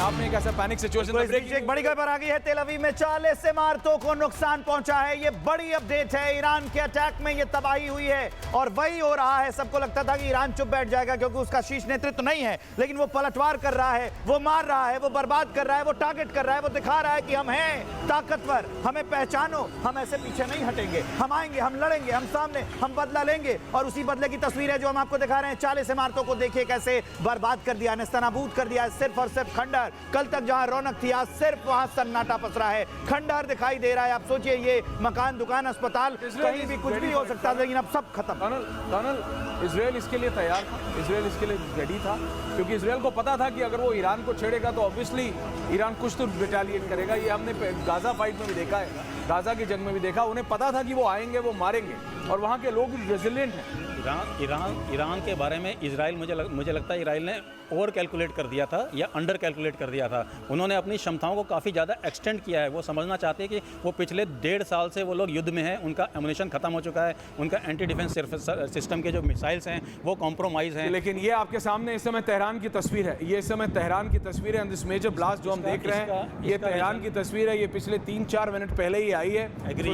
आपने एक ऐसा पैनिक सिचुएशन। एक बड़ी खबर आ गई है, तेल अवीव में 40 इमारतों को नुकसान पहुंचा है। ये बड़ी अपडेट है। ईरान के अटैक में ये तबाही हुई है और वही हो रहा है। सबको लगता था कि ईरान चुप बैठ जाएगा क्योंकि उसका शीर्ष नेतृत्व नहीं है, लेकिन वो पलटवार कर रहा है, वो मार रहा है, वो बर्बाद कर रहा है, वो टारगेट कर रहा है, वो दिखा रहा है कि हम हैं ताकतवर, हमें पहचानो, हम ऐसे पीछे नहीं हटेंगे, हम आएंगे, हम लड़ेंगे, हम सामने, हम बदला लेंगे। और उसी बदले की तस्वीर है जो हम आपको दिखा रहे हैं। 40 इमारतों को देखिए कैसे बर्बाद कर दिया, नेस्तनाबूद कर दिया। सिर्फ और सिर्फ खंडहर, कल तक जहां रौनक थी आज सिर्फ वहां सन्नाटा पसरा है, खंडहर दिखाई दे रहा है। आप सोचिए ये मकान, दुकान, अस्पताल, कहीं भी कुछ भी हो सकता था, लेकिन अब सब खत्म। कर्नल, इजराइल इसके लिए तैयार था, इजराइल इसके लिए रेडी था, क्योंकि इजराइल को पता था कि अगर वो ईरान को छेड़ेगा तो ऑब्वियसली ईरान कुछ तो रिटेलिएट करेगा। ये हमने गाजा फाइट में भी देखा है, गाजा की जंग में भी देखा। उन्हें पता था कि वो आएंगे, वो मारेंगे, और वहाँ के लोग रेजिलिएंट हैं। ईरान के बारे में इजराइल मुझे लगता है इजराइल ने ओवर कैलकुलेट कर दिया था या अंडर कैलकुलेट कर दिया था। उन्होंने अपनी क्षमताओं को काफ़ी ज़्यादा एक्सटेंड किया है। वो समझना चाहते हैं कि वो पिछले 1.5 साल से वो लोग युद्ध में हैं, उनका एमुनेशन खत्म हो चुका है, उनका एंटी डिफेंस सिस्टम के जो मिसाइल्स हैं वो कॉम्प्रोमाइज़ हैं। लेकिन ये आपके सामने इस समय तेहरान की तस्वीर है, ये इस समय तेहरान की तस्वीर है। दिस मेजर ब्लास्ट जो हम देख रहे हैं, ये तेहरान की तस्वीर है। ये पिछले 3-4 मिनट पहले ही आई है। Agree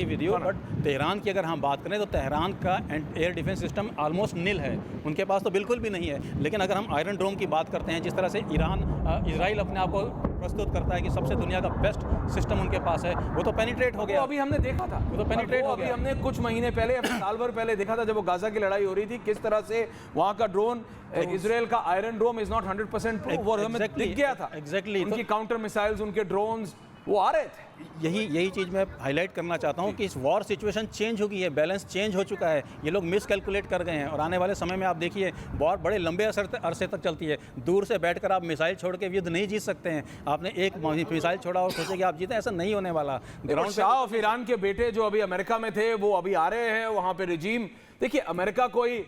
with you but Tehran की अगर हम बात करें तो तेहरान का air defence system almost nil है, उनके पास तो बिल्कुल भी नहीं है। लेकिन अगर हम आयरन डोम की बात करते हैं, जिस तरह से इजराइल अपने आप को प्रस्तुत करता है कि सबसे दुनिया का बेस्ट सिस्टम उनके पास है, वो तो पेनिट्रेट हो गया। अभी हमने देखा था, वो तो पेनिट्रेट हो गया। हमने कुछ महीने पहले, साल भर पहले देखा था, जब वो गाजा की लड़ाई हो रही थी, किस तरह से वहाँ का ड्रोन, इजराइल का iron dome is not 100% proof, वो हमें दिख गया था। एग्जैक्टली, उनकी काउंटर मिसाइल्स, उनके ड्रोन्स वो आ रहे थे। यही चीज़ मैं हाईलाइट करना चाहता हूँ कि इस वॉर सिचुएशन चेंज हो गई है, बैलेंस चेंज हो चुका है। ये लोग मिस कैलकुलेट कर गए हैं और आने वाले समय में आप देखिए वॉर बड़े लंबे अरसे तक चलती है। दूर से बैठकर आप मिसाइल छोड़ के युद्ध नहीं जीत सकते हैं। आपने एक मिसाइल छोड़ा और सोचे कि आप जीते, ऐसा नहीं होने वाला। ग्राउंड शाह ऑफ ईरान के बेटे जो अभी अमेरिका में थे वो अभी आ रहे हैं वहाँ पे। रिजीम देखिए, अमेरिका कोई,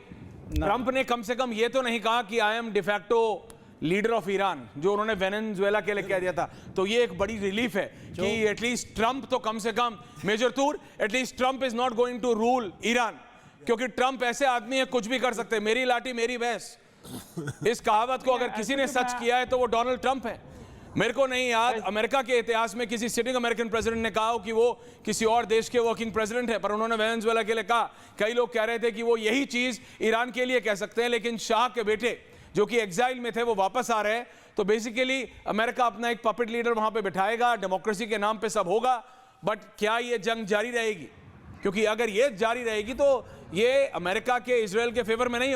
ट्रंप ने कम से कम ये तो नहीं कहा कि I am de facto leader of Iran, जो उन्होंने वेनेजुएला के लिए कह दिया था। तो ये एक बड़ी रिलीफ है कि एटलीस्ट ट्रंप तो कम से कम, मेजर तूर, at least Trump is not going to rule Iran, क्योंकि ट्रंप ऐसे आदमी है कुछ भी कर सकते हैं। मेरी लाठी मेरी भैंस, इस कहावत को अगर किसी ने सच किया है तो वो डोनाल्ड ट्रंप है। मेरे को नहीं याद अमेरिका के इतिहास में किसी सिटिंग अमेरिकन प्रेसिडेंट ने कहा कि वो किसी और देश के वर्किंग प्रेसिडेंट है, पर उन्होंने वेनेजुएला के लिए कहा। कई लोग कह रहे थे कि वो यही चीज ईरान के लिए कह सकते हैं, लेकिन शाह के बेटे जो कि एग्जाइल में थे वो वापस आ रहे हैं। तो बेसिकली अमेरिका अपना एक पपेट लीडर वहां पे बिठाएगा, डेमोक्रेसी के नाम पे सब होगा। बट क्या ये जंग जारी रहेगी? क्योंकि अगर ये जारी रहेगी तो ये अमेरिका के इजराइल के फेवर में नहीं